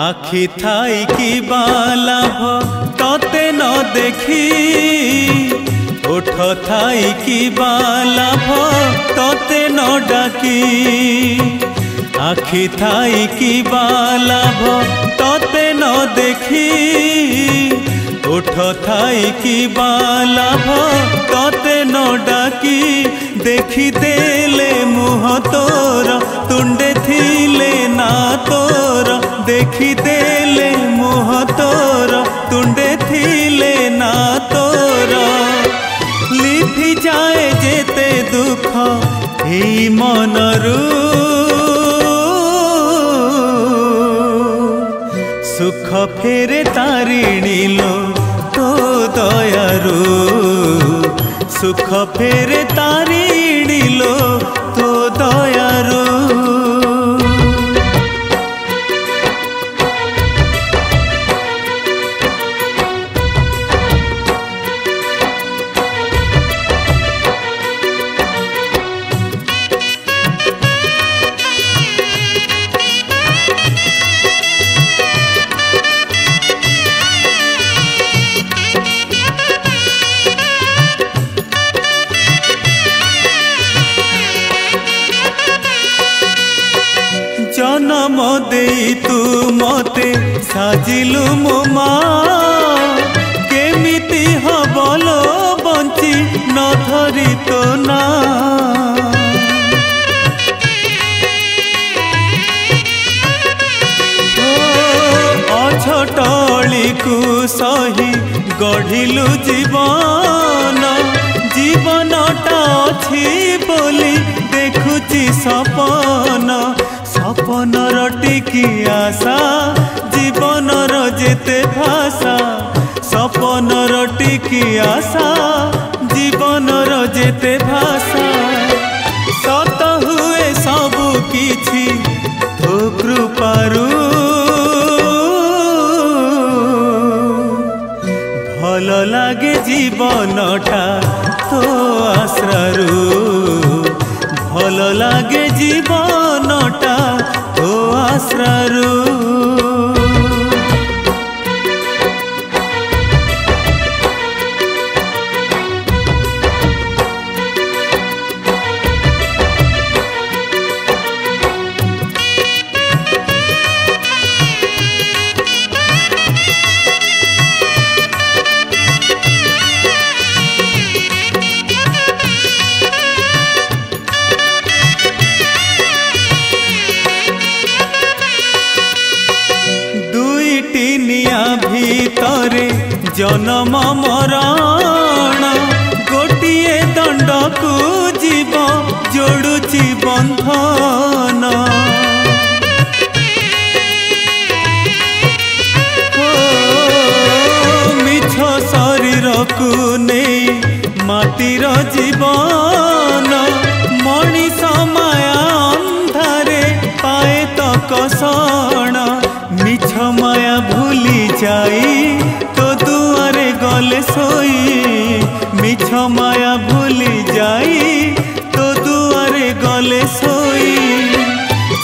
आखि थाई कि लाभ तते न देखी ओठ थाई कि लाभ तते न डाकी आखि थाई कि लाभ तते न देखी ओठ थाई कि लाभ तते न डाकी देखी देले मुह तोर तुंडे थिले ना तोर देखी देले मुह तोर तुंडे थिले ना तोर लिथि जाए जेते दुख एई मनरू सुख फेरे तारिणी लो तो दयारू सुख फेरे तारिणी लो तो दयारू जन्म देई तू मते साजिलु मो माँ केमिति हबलो बंची न धरी तो ना अछटली को सही गढ़िलु जीवन जीवनटा अछि बोली देखुची सपन सपनर टिकी आशा जीवनर जेते भाषा सपनर टिकी आशा जीवनर जेते भाषा सत हुए सबु किछि तो कृपारू भल लागे जीवनटा तो आश्रारू भल लागे जीवनटा तो आश्रारू भीतरे जन्म मरण गोटिए दंड को जीव जोड़ुची बंधन मिछ शरीर को नहीं माटीर जीवन मनीष माया अंधारे पाए तो कसण मिछ माया भूली जाई तो दुआरे गले सोई मिछ माया भूली जाई तो दुआरे गले सोई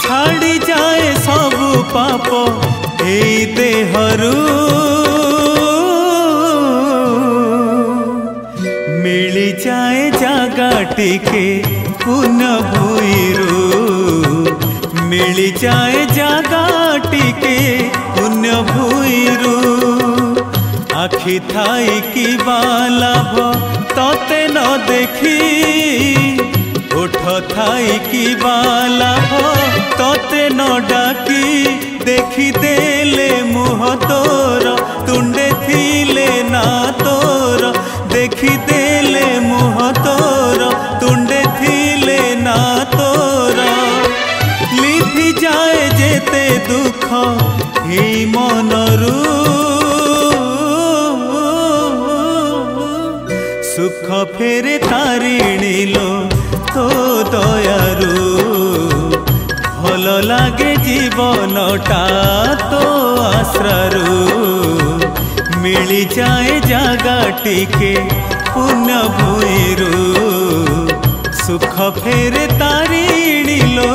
छाड़ी जाए सबु पाप एई देहरु मिली जाए जागा टिके पुण्य भूईरू मिली जाए जागा टिके पुण्य भूईरू आखि थाई कि लाभ तते न देखी ओठ थाई कि लाभ तते न डाकी देखी देले मुह तोर तुंडे थिले ना तोर देखी देले मुह तोर तुंडे थिले ना तोर लिथि जाए जेते दुख एई मनरू सुख फेरे तारिणी लो तो दयारू भल लागे जीवनटा तो आश्रारू मिली जाए जागा टिके पुण्य भूईरू सुख फेरे तारिणी लो